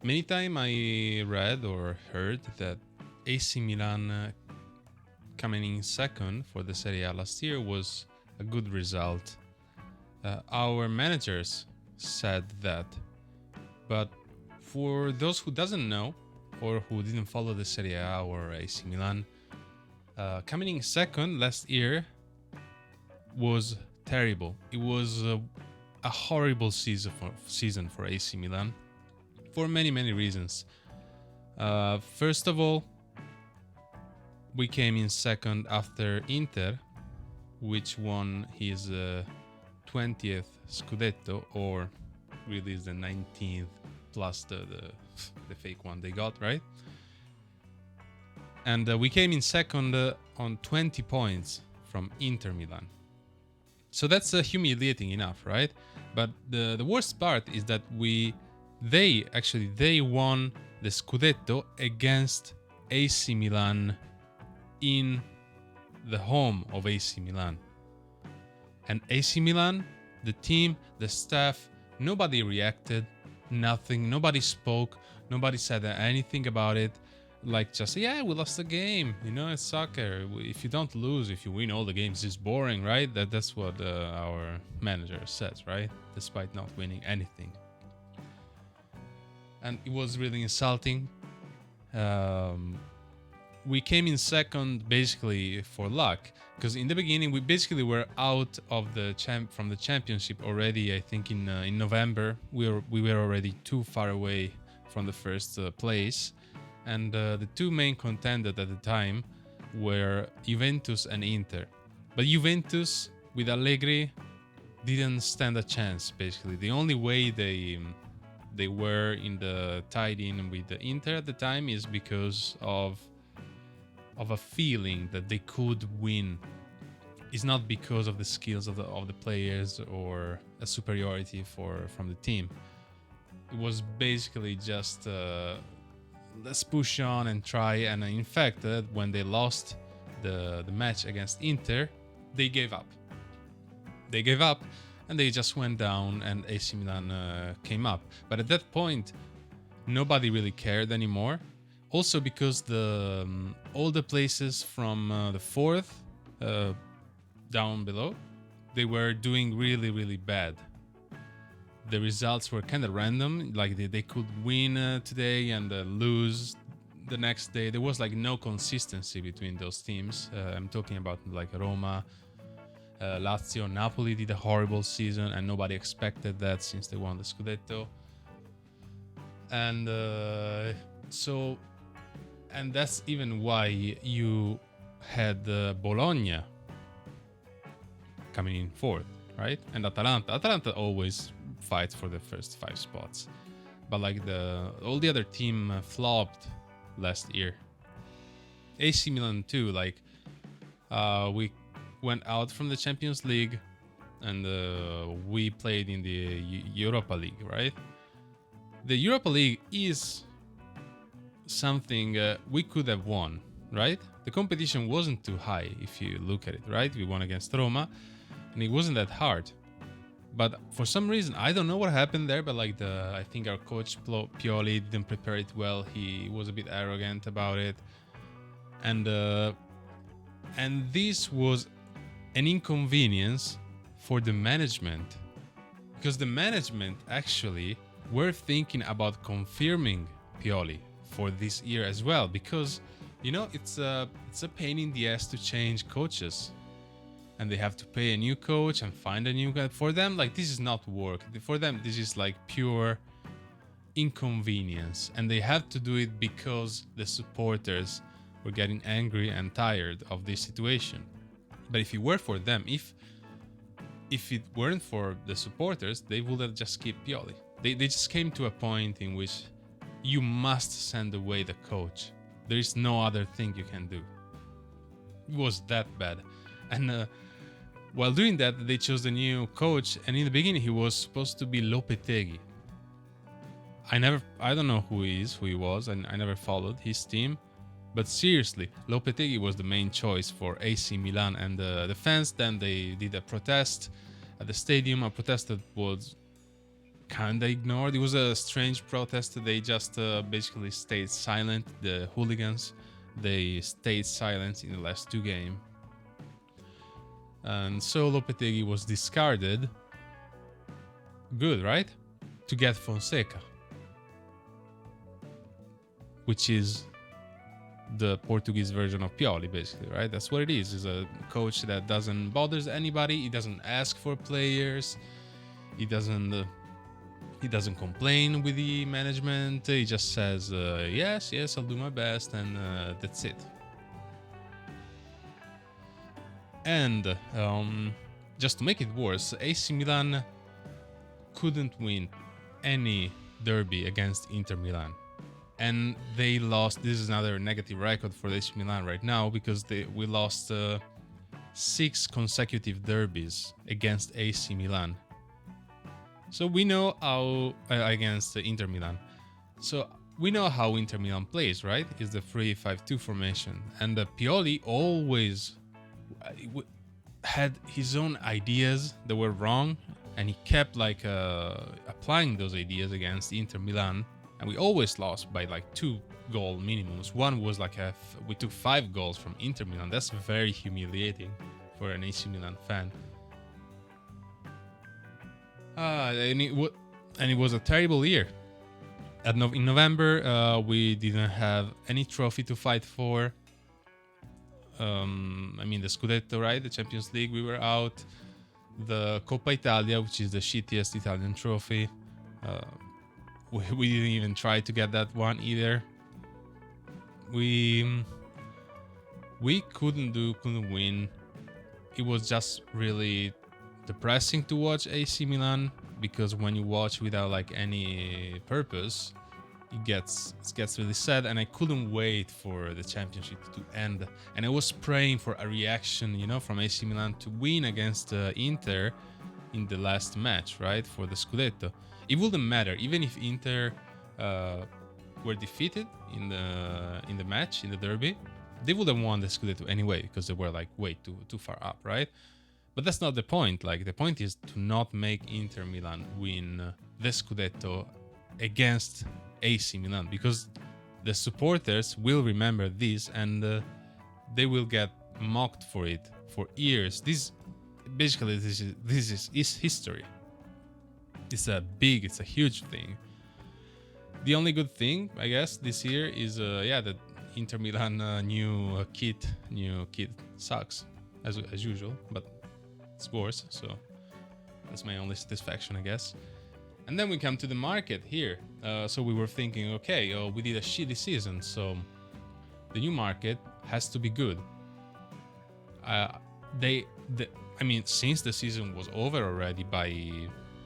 Many time I read or heard that AC Milan coming in second for the Serie A last year was a good result. Our managers said that, but for those who doesn't know or who didn't follow the Serie A or AC Milan, coming in second last year was terrible. It was a horrible season for AC Milan for many reasons. First of all, we came in second after Inter, which won his 20th Scudetto, or really is the 19th plus the fake one they got, right? And we came in second on 20 points from Inter Milan. So that's humiliating enough, right? But the worst part is that they won the Scudetto against AC Milan in the home of AC Milan. And AC Milan, the team, the staff, nobody reacted, nothing, nobody spoke, nobody said anything about it. Like, just, yeah, we lost the game, it's soccer. If you don't lose, if you win all the games, it's boring, right? That's what our manager says, right? Despite not winning anything. And it was really insulting. We came in second basically for luck, because in the beginning we basically were out of from the championship already. I think in November we were already too far away from the first place, and the two main contenders at the time were Juventus and Inter. But Juventus with Allegri didn't stand a chance. Basically, the only way they were in the tied in with the Inter at the time is because of a feeling that they could win. It's not because of the skills of the players or a superiority from the team. It was basically just let's push on and try. And in fact, when they lost the match against Inter, they gave up. They gave up and they just went down, and AC Milan came up. But at that point, nobody really cared anymore. Also because all the places from the fourth down below, they were doing really bad. The results were kind of random. Like they could win today and lose the next day. There was like no consistency between those teams. I'm talking about like Roma, Lazio, Napoli did a horrible season, and nobody expected that since they won the Scudetto. And and that's even why you had Bologna coming in fourth, right? And Atalanta always fights for the first 5 spots, but like all the other team flopped last year. AC Milan too. Like we went out from the Champions League, and we played in the Europa League, right? The Europa League is something we could have won, right? The competition wasn't too high if you look at it, right? We won against Roma, and it wasn't that hard. But for some reason, I don't know what happened there, but like I think our coach Pioli didn't prepare it well. He was a bit arrogant about it, and this was an inconvenience for the management, because the management actually were thinking about confirming Pioli for this year as well, because it's a pain in the ass to change coaches, and they have to pay a new coach and find a new guy. For them, like, this is not work. For them, this is like pure inconvenience, and they have to do it because the supporters were getting angry and tired of this situation. But if it were for them, if it weren't for the supporters, they would have just kept Pioli. They just came to a point in which you must send away the coach. There is no other thing you can do. It was that bad. And while doing that, they chose a new coach, and in the beginning he was supposed to be Lopetegui. I don't know who he was, and I never followed his team. But seriously, Lopetegui was the main choice for AC Milan, and the fans then they did a protest at the stadium, a protest that was kind of ignored. It was a strange protest. They just basically stayed silent. The hooligans, they stayed silent in the last two games. And so Lopetegui was discarded. Good, right? To get Fonseca, which is the Portuguese version of Pioli, basically, right? That's what it is. It's a coach that doesn't bothers anybody. He doesn't ask for players. He doesn't complain with the management. He just says, yes, I'll do my best, and that's it. And just to make it worse, AC Milan couldn't win any derby against Inter Milan. And they lost. This is another negative record for AC Milan right now, because we lost 6 consecutive derbies against AC Milan. So we know how against Inter Milan. So we know how Inter Milan plays, right? It's the 3-5-2 formation, and Pioli always had his own ideas that were wrong, and he kept like applying those ideas against Inter Milan. And we always lost by like 2 goal minimums. One was like we took 5 goals from Inter Milan. That's very humiliating for an AC Milan fan. And it was a terrible year. In November, we didn't have any trophy to fight for. The Scudetto, right? The Champions League, we were out. The Coppa Italia, which is the shittiest Italian trophy. We didn't even try to get that one either. We couldn't win. It was just really depressing to watch AC Milan, because when you watch without like any purpose, it gets really sad. And I couldn't wait for the championship to end, and I was praying for a reaction, from AC Milan to win against Inter in the last match, right, for the Scudetto. It wouldn't matter even if Inter were defeated in the match, in the derby. They would have won the Scudetto anyway, because they were like way too far up, right? But that's not the point. Like, the point is to not make Inter Milan win the Scudetto against AC Milan, because the supporters will remember this, and they will get mocked for it for years. This is history. It's a huge thing. The only good thing, I guess, this year is that Inter Milan new kit sucks as usual, but it's worse. So that's my only satisfaction, I guess. And then we come to the market here. So we were thinking, okay, we did a shitty season, so the new market has to be good. Since the season was over already by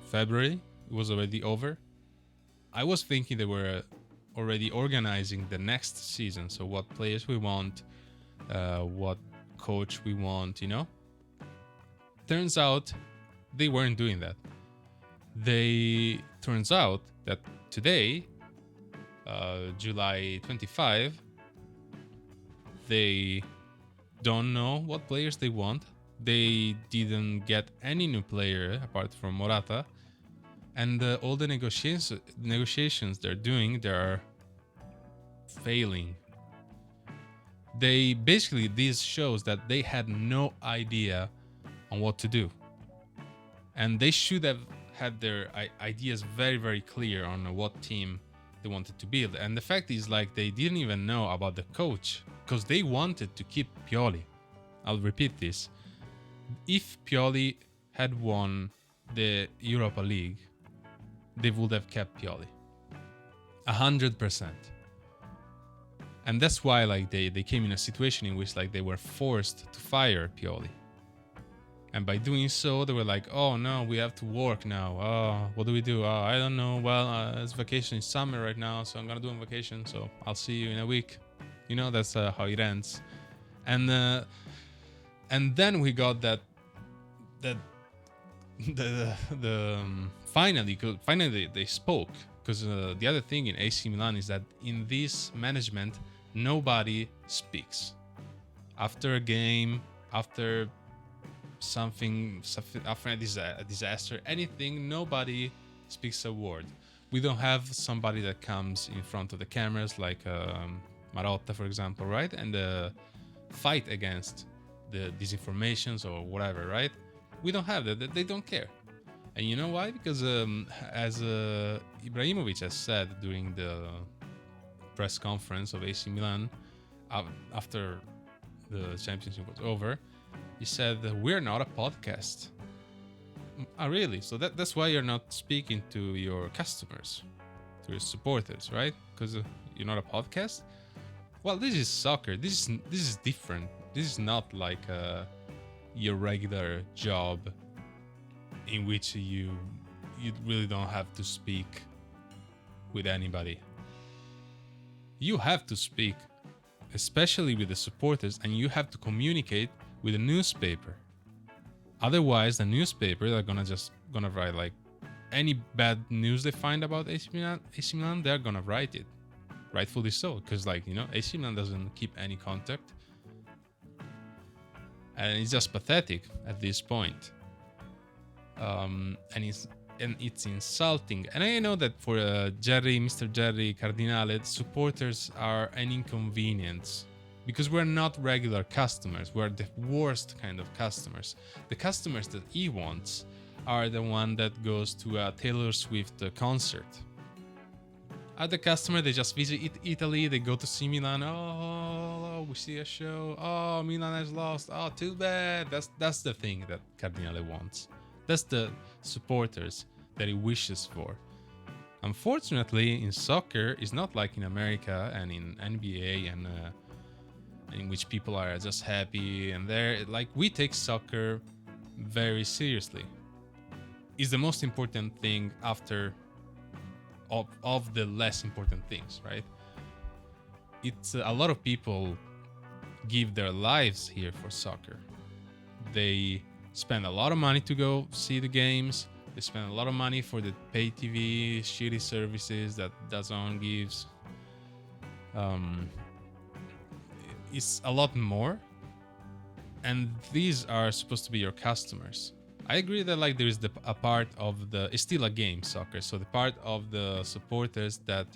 February, it was already over. I was thinking they were already organizing the next season. So what players we want, what coach we want, Turns out they weren't doing that. Turns out that today, July 25, they don't know what players they want. They didn't get any new player apart from Morata. And all the negotiations they're failing. This shows that they had no idea on what to do. And they should have had their ideas very, very clear on what team they wanted to build. And the fact is, like, they didn't even know about the coach, because they wanted to keep Pioli. I'll repeat this. If Pioli had won the Europa League, they would have kept Pioli 100%. And that's why, like, they came in a situation in which, like, they were forced to fire Pioli. And by doing so, they were like, oh no, we have to work now. Oh, what do we do? Oh, I don't know. Well, it's vacation, it's summer right now, so I'm gonna do a vacation, so I'll see you in a week. That's how it ends. And then we got that finally they spoke, because the other thing in AC Milan is that in this management nobody speaks after a game, after something, after a disaster, anything. Nobody speaks a word. We don't have somebody that comes in front of the cameras like Marotta, for example, right? And fight against the disinformations or whatever, right? We don't have that. They don't care. And you know why? Because as Ibrahimovic has said during the press conference of AC Milan after the championship was over, he said that we're not a podcast. Oh, really? So that's why you're not speaking to your customers, to your supporters, right? Because you're not a podcast. Well, this is soccer. This is different. This is not like your regular job, in which you really don't have to speak with anybody. You have to speak, especially with the supporters, and you have to communicate with the newspaper. Otherwise, the newspaper are gonna write like any bad news they find about AC Milan, they're gonna write it, rightfully so, because AC Milan doesn't keep any contact, and it's just pathetic at this point. And it's insulting. And I know that for Mr. Jerry Cardinale, supporters are an inconvenience. Because we're not regular customers, we're the worst kind of customers. The customers that he wants are the one that goes to a Taylor Swift concert. Other customer, they just visit Italy, they go to see Milan. Oh, we see a show. Oh, Milan has lost. Oh, too bad. That's the thing that Cardinale wants. That's the supporters that he wishes for. Unfortunately, in soccer, it's not like in America and in NBA and in which people are just happy and there. Like, we take soccer very seriously. It's the most important thing after of the less important things, right? It's a lot of people give their lives here for soccer. They spend a lot of money to go see the games. They spend a lot of money for the pay TV shitty services that DAZN gives. It's a lot more, and these are supposed to be your customers. I agree that there is a part of it's still a game, soccer, so the part of the supporters that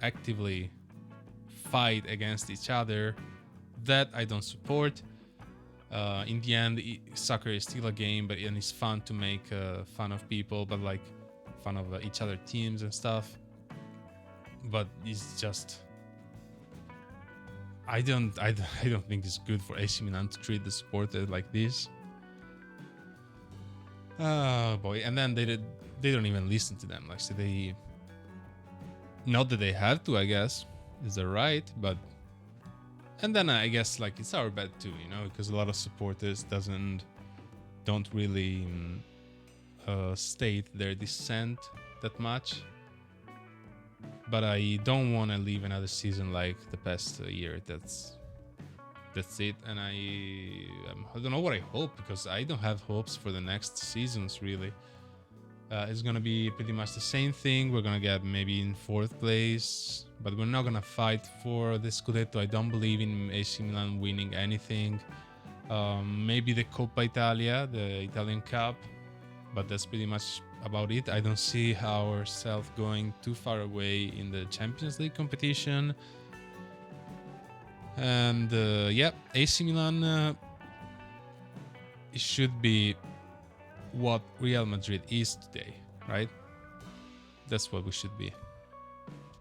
actively fight against each other, that I don't support. In the end, soccer is still a game, and it's fun to make fun of people, but fun of each other teams and stuff. But it's just, I don't think it's good for AC Milan to treat the supporters like this. Oh boy! And then they don't even listen to them. So they, not that they have to, I guess, is their right, but. And then I guess it's our bad too, because a lot of supporters don't really state their dissent that much. But I don't want to leave another season like the past year. That's it. And I don't know what I hope, because I don't have hopes for the next seasons really. It's gonna be pretty much the same thing. We're gonna get maybe in 4th place, but we're not gonna fight for the Scudetto. I don't believe in AC Milan winning anything. Maybe the Coppa Italia, the Italian Cup, but that's pretty much about it. I don't see ourselves going too far away in the Champions League competition. And AC Milan, it should be what Real Madrid is today, right? That's what we should be.